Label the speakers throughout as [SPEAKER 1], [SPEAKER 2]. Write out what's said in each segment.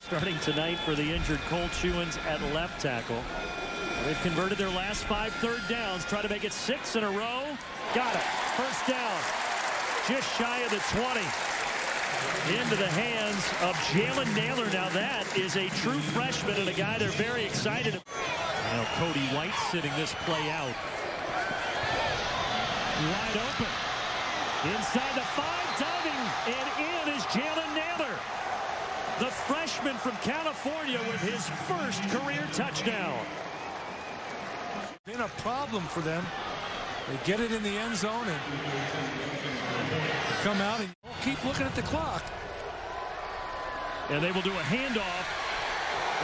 [SPEAKER 1] Starting tonight for the injured Cole Chewins at left tackle. They've converted their last 5 third downs. Try to make it 6 in a row. Got it. First down. Just shy of the 20. Into the hands of Jalen Nailor. Now that is a true freshman and a guy they're very excited about. Now Cody White sitting this play out. Wide open. Inside the 5, diving, and in is Jalen Nailor. The freshman from California with his first career touchdown.
[SPEAKER 2] Been a problem for them. They get it in the end zone and come out and keep looking at the clock.
[SPEAKER 1] And they will do a handoff.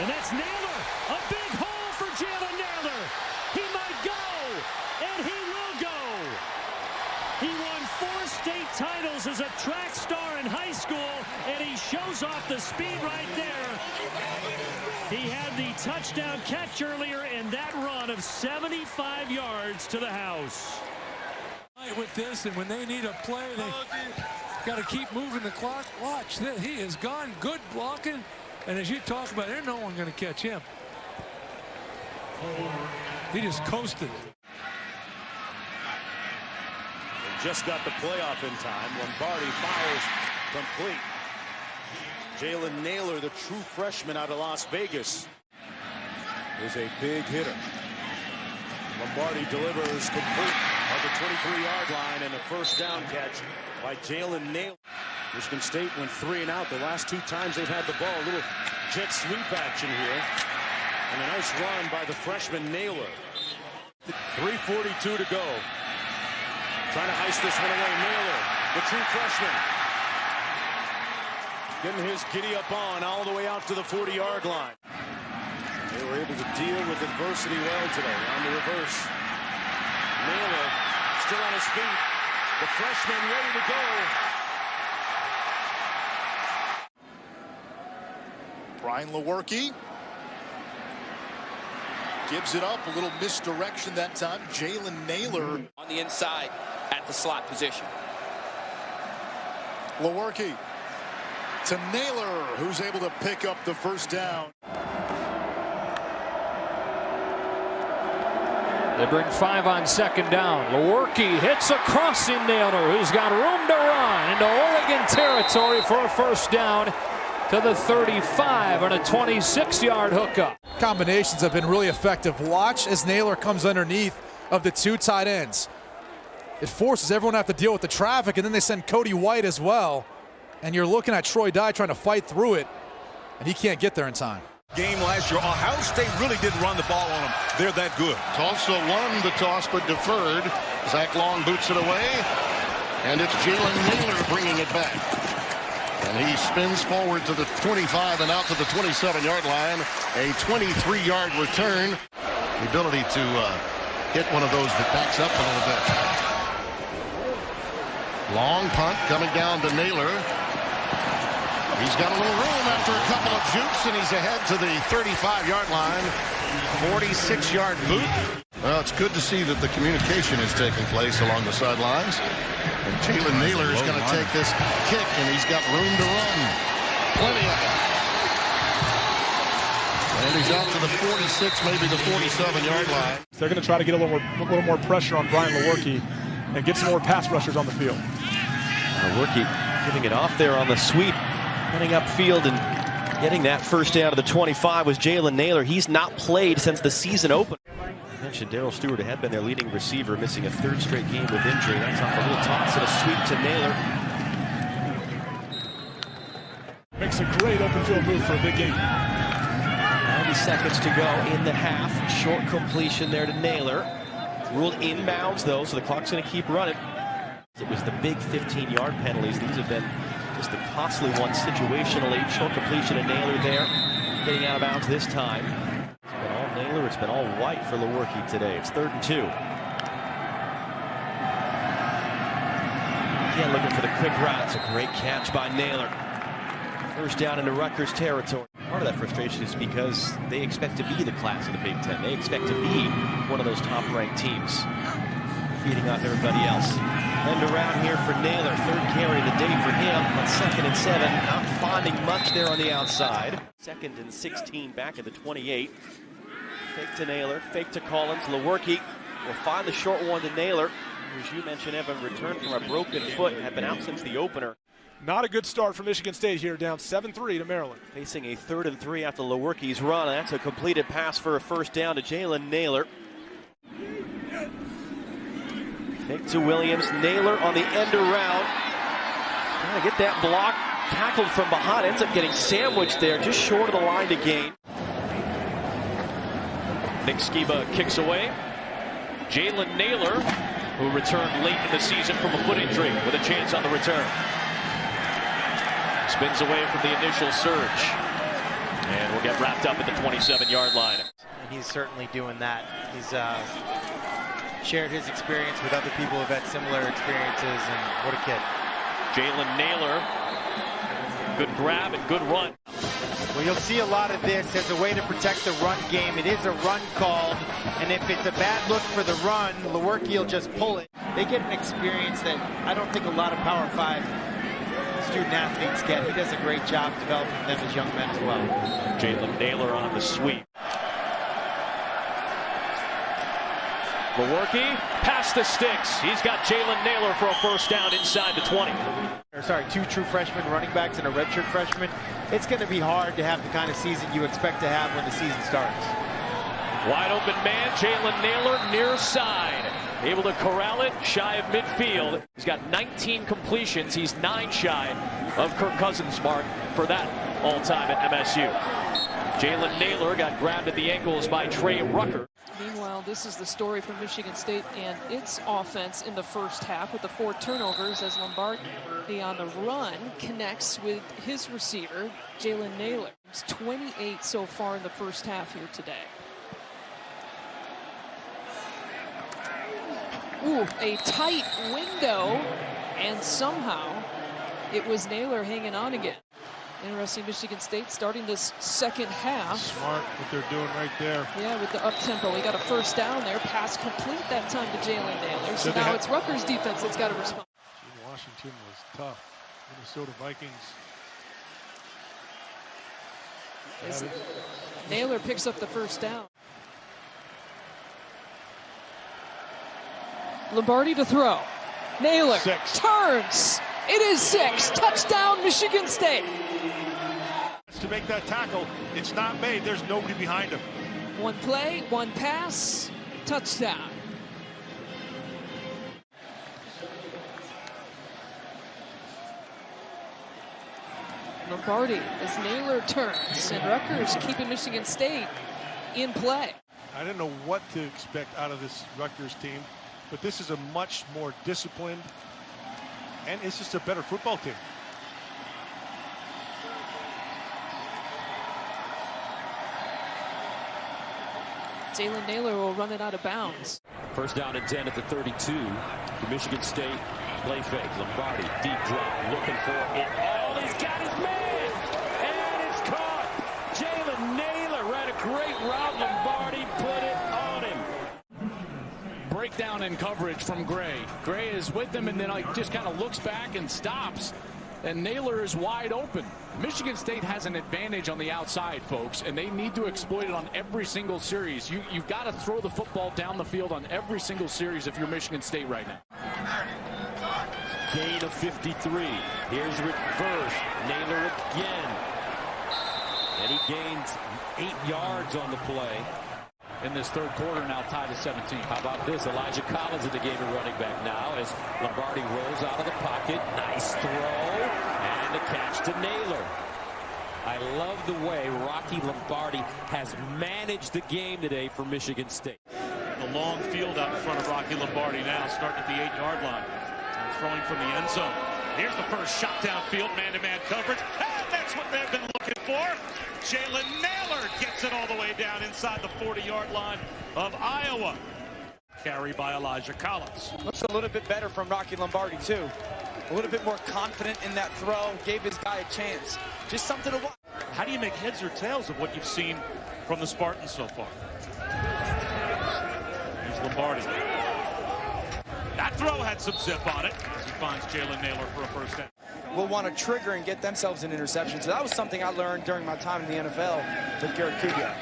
[SPEAKER 1] And that's Nailor. A big hole for Jalen Nailor. He might go. And he will go. He won 4 state titles as a track star in high school. And he shows off the speed right there. He had the touchdown catch earlier in that run of 75 yards to the house.
[SPEAKER 2] With this, and when they need a play, they got to keep moving the clock. Watch this. He is gone. Good blocking. And as you talk about, there's no one going to catch him. He just coasted.
[SPEAKER 3] They just got the playoff in time. Lombardi fires complete. Jalen Nailor, the true freshman out of Las Vegas, is a big hitter. Lombardi delivers complete at the 23-yard line, and a first down catch by Jalen Nailor. Michigan State went 3 and out the last 2 times they've had the ball. A little jet sweep action here, and a nice run by the freshman Nailor. 3:42 to go. Trying to ice this one away. Nailor, the true freshman, getting his giddy up on all the way out to the 40-yard line. They were able to deal with adversity well today. On the reverse, Nailor still on his feet. The freshman ready to go.
[SPEAKER 4] Brian Lewerke gives it up. A little misdirection that time. Jalen Nailor
[SPEAKER 5] on the inside at the slot position.
[SPEAKER 4] Lewerke to Nailor, who's able to pick up the first down.
[SPEAKER 6] They bring 5 on second down. Lewerke hits a crossing Nailor, who's got room to run into Oregon territory for a first down to the 35 on a 26-yard hookup.
[SPEAKER 7] Combinations have been really effective. Watch as Nailor comes underneath of the 2 tight ends. It forces everyone to have to deal with the traffic, and then they send Cody White as well. And you're looking at Troy Dye trying to fight through it, and he can't get there in time.
[SPEAKER 8] Game last year, Ohio State really didn't run the ball on them. They're that good.
[SPEAKER 9] Tulsa won the toss but deferred. Zach Long boots it away, and it's Jalen Nailor bringing it back. And he spins forward to the 25 and out to the 27-yard line. A 23-yard return. The ability to hit one of those that backs up a little bit. Long punt coming down to Nailor. He's got a little room after a couple of jukes, and he's ahead to the 35-yard line. 46-yard boot. Well, it's good to see that the communication is taking place along the sidelines. And Jalen Nailor is going to take this kick, and he's got room to run. Plenty of it. And he's out to the 46, maybe the 47-yard line.
[SPEAKER 10] They're going to try to get a little more pressure on Brian Lewerke and get some more pass rushers on the field.
[SPEAKER 11] Lewerke giving it off there on the sweep. Running upfield and getting that first down to the 25 was Jalen Nailor. He's not played since the season opened. I mentioned Darrell Stewart had been their leading receiver, missing a 3rd straight game with injury. That's off a little toss and a sweep to Nailor.
[SPEAKER 10] Makes a great open field move for a big game.
[SPEAKER 11] 90 seconds to go in the half. Short completion there to Nailor. Ruled inbounds though, so the clock's going to keep running. It was the big 15-yard penalties. These have been just the costly ones situationally. Short completion to Nailor there. Getting out of bounds this time. It's been all Nailor. It's been all White for Lewerke today. It's 3rd and 2. Again, looking for the quick route. It's a great catch by Nailor. First down into Rutgers territory. Part of that frustration is because they expect to be the class of the Big Ten. They expect to be one of those top-ranked teams, feeding off everybody else. End around here for Naylor. Third carry of the day for him on 2nd and 7. Not finding much there on the outside. 2nd and 16 back at the 28. Fake to Naylor. Fake to Collins. Lewerke will find the short one to Naylor. As you mentioned, Evan returned from a broken foot and had been out since the opener.
[SPEAKER 10] Not a good start for Michigan State here, down 7-3 to Maryland.
[SPEAKER 11] Facing a 3rd and 3 after Lewerke's run. That's a completed pass for a first down to Jalen Nailor. Fake to Williams. Naylor on the end around. Trying to get that block. Tackled from behind. Ends up getting sandwiched there, just short of the line to gain.
[SPEAKER 6] Nick Skiba kicks away. Jalen Nailor, who returned late in the season from a foot injury, with a chance on the return. Spins away from the initial surge. And will get wrapped up at the 27-yard line.
[SPEAKER 12] And he's certainly doing that. He's shared his experience with other people who've had similar experiences, and what a kid.
[SPEAKER 6] Jalen Nailor, good grab and good run.
[SPEAKER 12] Well, you'll see a lot of this as a way to protect the run game. It is a run called, and if it's a bad look for the run, Lewerke will just pull it. They get an experience that I don't think a lot of Power 5 student athletes get. He does a great job developing them as young men as well.
[SPEAKER 6] Jalen Nailor on the sweep. Lewerke past the sticks. He's got Jalen Nailor for a first down inside the 20.
[SPEAKER 12] Sorry, 2 true freshmen running backs and a redshirt freshman. It's going to be hard to have the kind of season you expect to have when the season starts.
[SPEAKER 6] Wide open man, Jalen Nailor near side. Able to corral it shy of midfield. He's got 19 completions. He's 9 shy of Kirk Cousins' mark for that all-time at MSU. Jalen Nailor got grabbed at the ankles by Trey Rucker.
[SPEAKER 13] Meanwhile, this is the story from Michigan State and its offense in the first half with the 4 turnovers as Lombardi on the run connects with his receiver, Jalen Nailor. It's 28 so far in the first half here today. Ooh, a tight window, and somehow it was Nailor hanging on again. Interesting, Michigan State starting this second half.
[SPEAKER 8] Smart what they're doing right there.
[SPEAKER 13] Yeah, with the up-tempo. We got a first down there. Pass complete that time to Jalen Nailor. So now it's Rutgers defense that's got to respond.
[SPEAKER 8] Washington was tough. Minnesota Vikings.
[SPEAKER 13] Nailor picks up the first down. Lombardi to throw. Nailor turns. It is 6. Touchdown, Michigan State.
[SPEAKER 8] To make that tackle, it's not made. There's nobody behind him.
[SPEAKER 13] 1 play, 1 pass, touchdown. Lombardi as Nailor turns, and Rutgers keeping Michigan State in play.
[SPEAKER 8] I didn't know what to expect out of this Rutgers team, but this is a much more disciplined, and it's just a better football team.
[SPEAKER 13] Jalen Nailor will run it out of bounds.
[SPEAKER 1] First down and 10 at the 32. The Michigan State play fake. Lombardi, deep drop, looking for it. Oh, he's got his man! And it's caught! Jalen Nailor ran a great route. Lombardi put it on him.
[SPEAKER 14] Breakdown in coverage from Gray. Gray is with him and then just kind of looks back and stops. And Nailor is wide open. Michigan State has an advantage on the outside, folks, and they need to exploit it on every single series. You've got to throw the football down the field on every single series if you're Michigan State right now.
[SPEAKER 1] Gain of 53. Here's reverse. Nailor again. And he gains 8 yards on the play.
[SPEAKER 14] In this third quarter now tied to 17.
[SPEAKER 1] How about this? Elijah Collins in the game of running back now as Lombardi rolls out of the pocket. Nice throw. And the catch to Nailor. I love the way Rocky Lombardi has managed the game today for Michigan State.
[SPEAKER 15] The long field out in front of Rocky Lombardi now, starting at the 8-yard line. And throwing from the end zone. Here's the first shot downfield, man-to-man coverage. And that's what they've been looking for. Jalen Nailor gets it all the way down inside the 40-yard line of Iowa. Carry by Elijah Collins.
[SPEAKER 16] Looks a little bit better from Rocky Lombardi, too. A little bit more confident in that throw. Gave his guy a chance. Just something to watch.
[SPEAKER 15] How do you make heads or tails of what you've seen from the Spartans so far? Here's Lombardi. That throw had some zip on it as he finds Jalen Nailor for a first down.
[SPEAKER 16] Will want to trigger and get themselves an interception. So that was something I learned during my time in the NFL with Garrett Kubiak.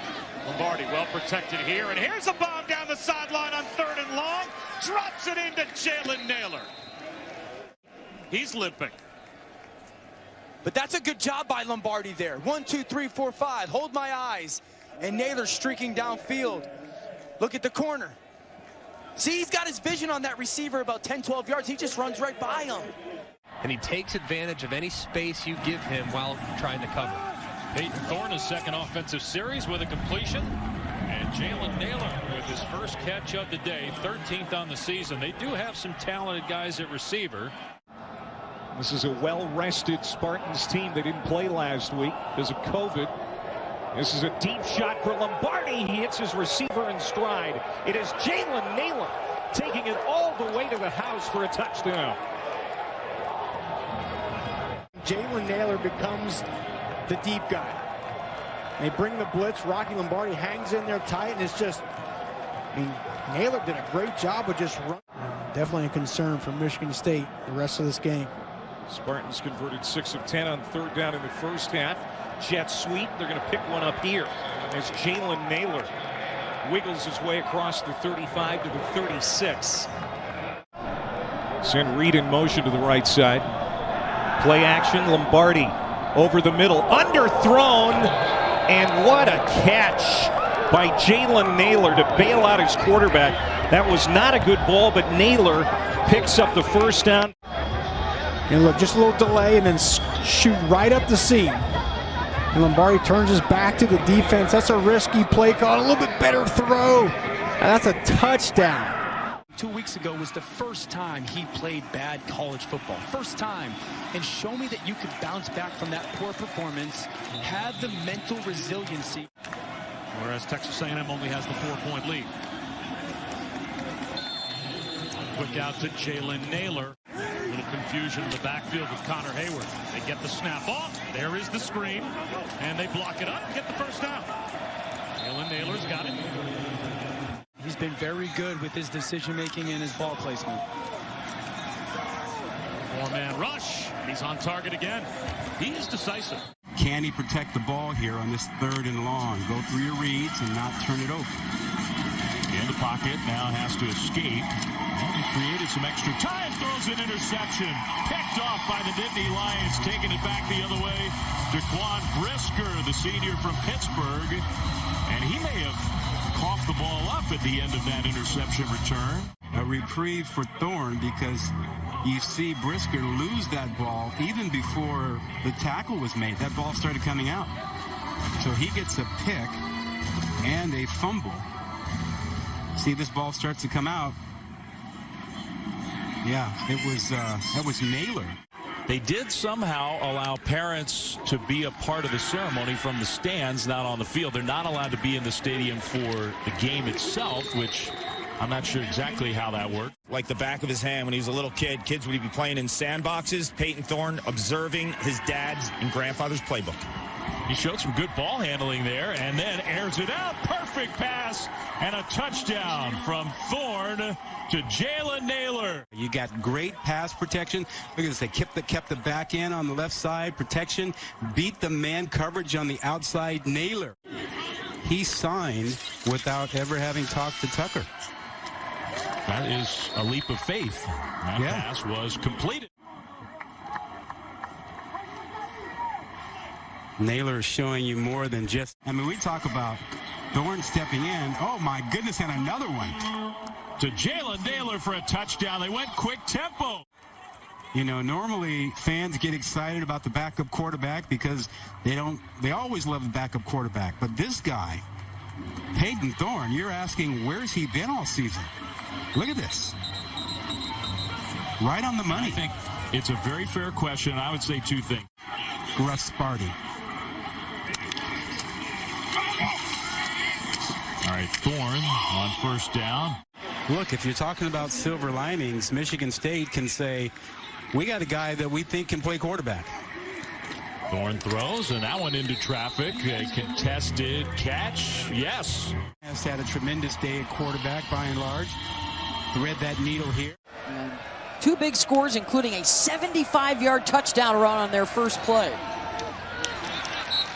[SPEAKER 15] Lombardi well protected here, and here's a bomb down the sideline on 3rd and long. Drops it into Jalen Nailor. He's limping.
[SPEAKER 16] But that's a good job by Lombardi there. 1, 2, 3, 4, 5. Hold my eyes. And Naylor streaking downfield. Look at the corner. See, he's got his vision on that receiver about 10, 12 yards. He just runs right by him.
[SPEAKER 17] And he takes advantage of any space you give him while trying to cover.
[SPEAKER 6] Peyton Thorne, his second offensive series with a completion. And Jalen Nailor with his first catch of the day, 13th on the season. They do have some talented guys at receiver.
[SPEAKER 18] This is a well-rested Spartans team. They didn't play last week because of COVID. This is a deep shot for Lombardi. He hits his receiver in stride. It is Jalen Nailor taking it all the way to the house for a touchdown.
[SPEAKER 19] Jalen Nailor becomes the deep guy. They bring the blitz. Rocky Lombardi hangs in there tight, and it's just, I mean, Nailor did a great job of just running. Definitely a concern for Michigan State the rest of this game.
[SPEAKER 18] Spartans converted 6 of 10 on 3rd down in the first half. Jet sweep. They're going to pick one up here as Jalen Nailor wiggles his way across the 35 to the 36. Send Reed in motion to the right side. Play action. Lombardi over the middle. Underthrown. And what a catch by Jalen Nailor to bail out his quarterback. That was not a good ball, but Nailor picks up the first down.
[SPEAKER 19] And look, just a little delay and then shoot right up the seam. And Lombardi turns his back to the defense. That's a risky play call. A little bit better throw. And that's a touchdown.
[SPEAKER 20] 2 weeks ago was the first time he played bad college football. First time. And show me that you could bounce back from that poor performance. Have the mental resiliency.
[SPEAKER 15] Whereas Texas A&M only has the 4-point lead. Quick out to Jalen Nailor. A little confusion in the backfield with Connor Hayward. They get the snap off. There is the screen. And they block it up and get the first down. Jalen Nailor's got it.
[SPEAKER 20] He's been very good with his decision-making and his ball placement.
[SPEAKER 15] 4-man rush. He's on target again. He is decisive.
[SPEAKER 21] Can he protect the ball here on this 3rd and long? Go through your reads and not turn it over.
[SPEAKER 15] In the pocket, now has to escape. And he created some extra time. Throws an interception. Picked off by the Nittany Lions. Taking it back the other way. Daquan Brisker, the senior from Pittsburgh. And he may have coughed the ball up at the end of that interception return.
[SPEAKER 21] A reprieve for Thorne because you see Brisker lose that ball even before the tackle was made. That ball started coming out. So he gets a pick and a fumble. See, this ball starts to come out. Yeah, that was Nailor.
[SPEAKER 22] They did somehow allow parents to be a part of the ceremony from the stands, not on the field. They're not allowed to be in the stadium for the game itself, which I'm not sure exactly how that worked.
[SPEAKER 23] Like the back of his hand when he was a little kid, kids would be playing in sandboxes. Peyton Thorne observing his dad's and grandfather's playbook.
[SPEAKER 15] He showed some good ball handling there and then airs it out. Perfect pass and a touchdown from Thorne to Jalen Nailor.
[SPEAKER 21] You got great pass protection. Look at this. They kept the back end on the left side. Protection. Beat the man coverage on the outside. Nailor. He signed without ever having talked to Tucker.
[SPEAKER 22] That is a leap of faith. That pass was completed.
[SPEAKER 21] Nailor is showing you more than just, I mean, we talk about Thorne stepping in. Oh, my goodness, and another one.
[SPEAKER 15] To Jalen Nailor for a touchdown. They went quick tempo.
[SPEAKER 21] You know, normally fans get excited about the backup quarterback because they always love the backup quarterback. But this guy, Peyton Thorne, you're asking, where's he been all season? Look at this. Right on the money.
[SPEAKER 15] I think it's a very fair question. I would say two things.
[SPEAKER 21] Sparty.
[SPEAKER 15] All right, Thorne on first down.
[SPEAKER 21] Look, if you're talking about silver linings, Michigan State can say, we got a guy that we think can play quarterback.
[SPEAKER 15] Thorne throws, and that one into traffic. A contested catch. Yes.
[SPEAKER 21] Has had a tremendous day at quarterback by and large.
[SPEAKER 20] thread that needle here.
[SPEAKER 2] And 2 big scores, including a 75-yard touchdown run on their first play.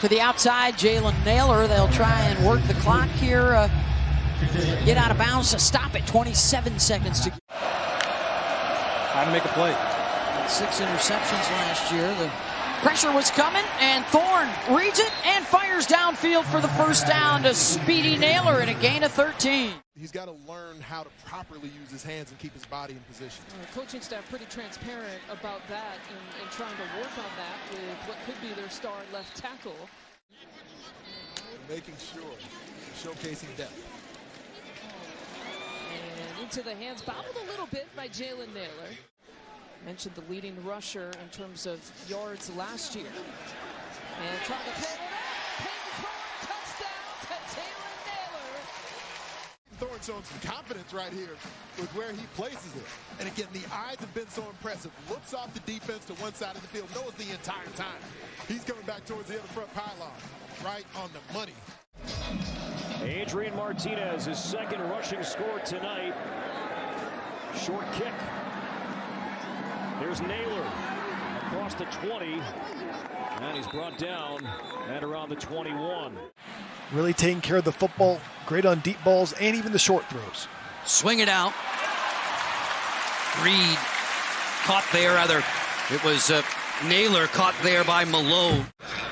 [SPEAKER 2] To the outside, Jalen Nailor. They'll try and work the clock here. Get out of bounds to stop it. 27 seconds to go.
[SPEAKER 10] Time to make a play.
[SPEAKER 2] 6 interceptions last year. The pressure was coming, and Thorne reads it and fires downfield for the first down to Speedy Nailor and a gain of 13.
[SPEAKER 3] He's got to learn how to properly use his hands and keep his body in position.
[SPEAKER 13] Coaching staff pretty transparent about that and trying to work on that with what could be their star left tackle.
[SPEAKER 3] Making sure, showcasing depth.
[SPEAKER 13] And into the hands, bobbled a little bit by Jalen Nailor. Mentioned the leading rusher in terms of yards last year. And trying to pull it up. Peyton Thorne, touchdown to Jalen Nailor.
[SPEAKER 3] Thorne showing some confidence right here with where he places it. And again, the eyes have been so impressive. Looks off the defense to one side of the field, knows the entire time. He's coming back towards the other front pylon. Right on the money.
[SPEAKER 1] Adrian Martinez, his second rushing score tonight. Short kick. Here's Nailor across the 20. And he's brought down at around the 21.
[SPEAKER 10] Really taking care of the football. Great on deep balls and even the short throws.
[SPEAKER 2] Swing it out. Reed caught there. Rather, it was Nailor caught there by Malone.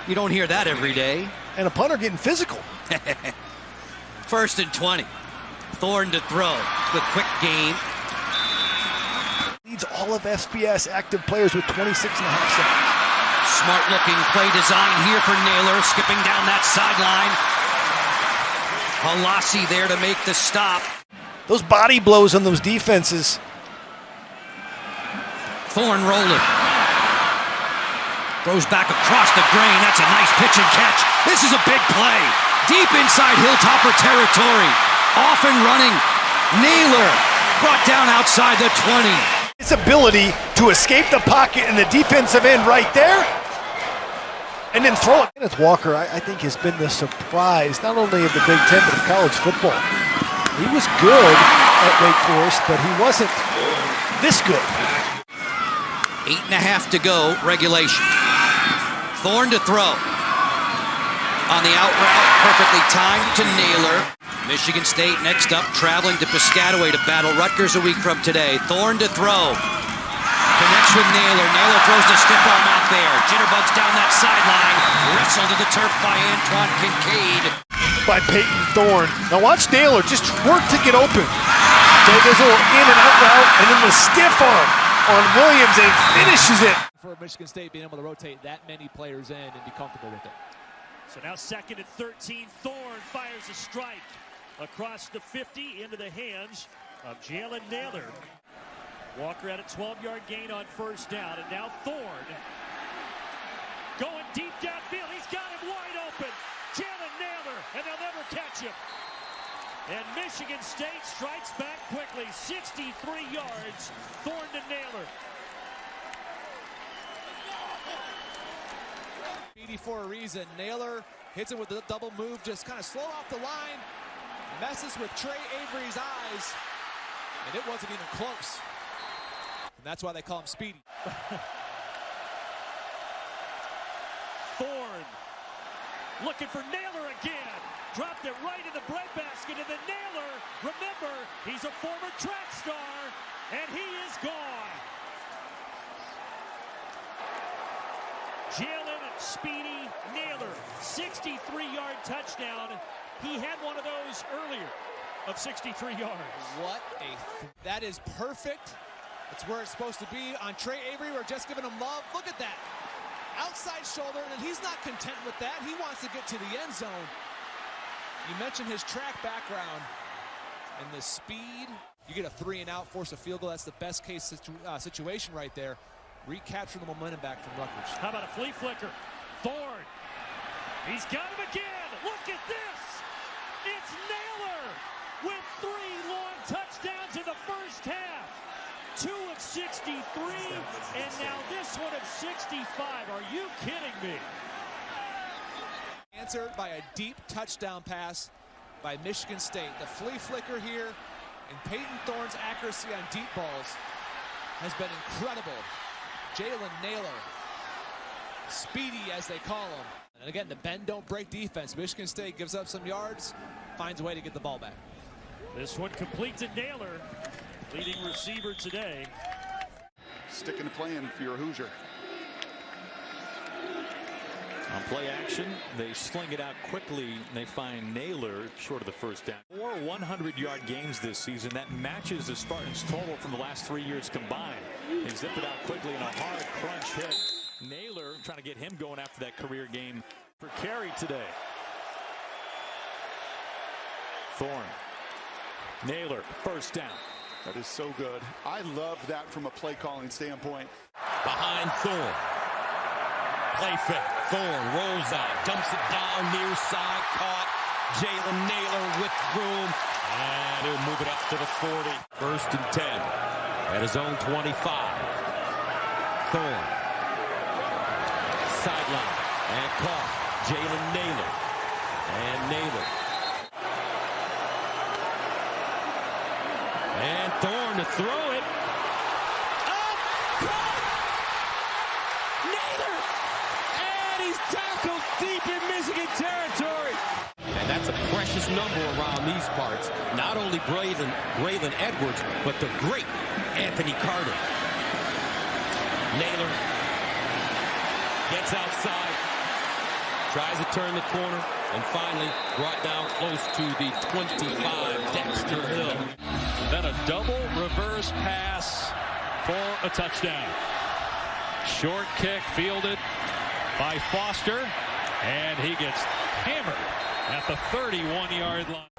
[SPEAKER 2] You don't hear that every day.
[SPEAKER 10] And a punter getting physical.
[SPEAKER 2] 1st and 20. Thorne to throw. The quick gain.
[SPEAKER 10] Leads all of SBS active players with 26.5 seconds.
[SPEAKER 2] Smart looking play design here for Nailor. Skipping down that sideline. Halassi there to make the stop.
[SPEAKER 10] Those body blows on those defenses.
[SPEAKER 2] Thorne rolling. Throws back across the grain. That's a nice pitch and catch. This is a big play. Deep inside Hilltopper territory. Off and running. Nailor brought down outside the 20.
[SPEAKER 10] His ability to escape the pocket and the defensive end right there. And then throw it. Kenneth Walker, I think, has been the surprise, not only of the Big Ten, but of college football. He was good at Wake Forest, but he wasn't this good.
[SPEAKER 2] 8.5 to go, regulation. Thorne to throw. On the out route, perfectly timed to Nailor. Michigan State next up, traveling to Piscataway to battle Rutgers a week from today. Thorne to throw. Connects with Nailor. Nailor throws the stiff arm out there. Jitterbugs down that sideline. Wrestled to the turf by Antoine Kincaid.
[SPEAKER 10] By Peyton Thorne. Now watch Nailor just work to get open. So there's a little in and out route, and then the stiff arm on Williams, and finishes it.
[SPEAKER 5] For Michigan State being able to rotate that many players in and be comfortable with it.
[SPEAKER 1] So now 2nd and 13. Thorne fires a strike across the 50 into the hands of Jalen Nailor. Walker at a 12-yard gain on 1st down, and now Thorne going deep downfield. He's got him wide open. Jalen Nailor, and they'll never catch him. And Michigan State strikes back quickly. 63 yards. Thorne to Nailor.
[SPEAKER 5] Speedy for a reason. Nailor hits it with a double move, just kind of slow off the line, messes with Trey Avery's eyes, and it wasn't even close. And that's why they call him Speedy.
[SPEAKER 1] Thorne looking for Nailor again. Dropped it right in the breadbasket, and then Nailor, remember, he's a former track star, and he is gone. Jalen Speedy Nailor, 63-yard touchdown. He had one of those earlier of 63 yards.
[SPEAKER 5] What that is perfect. It's where it's supposed to be. On Trey Avery, we're just giving him love. Look at that. Outside shoulder, and he's not content with that. He wants to get to the end zone. You mentioned his track background and the speed. You get a 3-and-out, force a field goal. That's the best case situation right there. Recapture the momentum back from Rutgers.
[SPEAKER 1] How about a flea flicker? Thorne. He's got him again. Look at this. It's Nailor with 3 long touchdowns in the first half. 2 of 63, and now this one of 65. Are you kidding me?
[SPEAKER 5] Answered by a deep touchdown pass by Michigan State. The flea flicker here And Peyton Thorne's accuracy on deep balls has been incredible. Jalen Nailor, speedy as they call him. And again, the bend don't break defense. Michigan State gives up some yards, finds a way to get the ball back.
[SPEAKER 1] This one complete to Naylor, leading receiver today.
[SPEAKER 4] Sticking to plan if you're a Hoosier.
[SPEAKER 7] On play action, they sling it out quickly. They find Naylor short of the first down. 4 100-yard games this season. That matches the Spartans' total from the last 3 years combined. They zip it out quickly in a hard crunch hit. Naylor trying to get him going after that career game for carry today. Thorne. Naylor, first down.
[SPEAKER 4] That is so good. I love that from a play calling standpoint.
[SPEAKER 9] Behind Thorne. Play fake. Thorne rolls out, dumps it down near side, caught. Jalen Nailor with room, and he'll move it up to the 40. 1st and 10 at his own 25. Thorne. Sideline and caught. Jalen Nailor. And Nailor. And Thorne to throw it. Up! Caught! Nailor! And he's tackled deep in Michigan territory. And that's a precious number around these parts. Not only Braylon Edwards, but the great Anthony Carter. Nailor gets outside, tries to turn the corner, and finally brought down close to the 25, Dexter Hill.
[SPEAKER 1] Then a double reverse pass for a touchdown. Short kick fielded by Foster, and he gets hammered at the 31-yard line.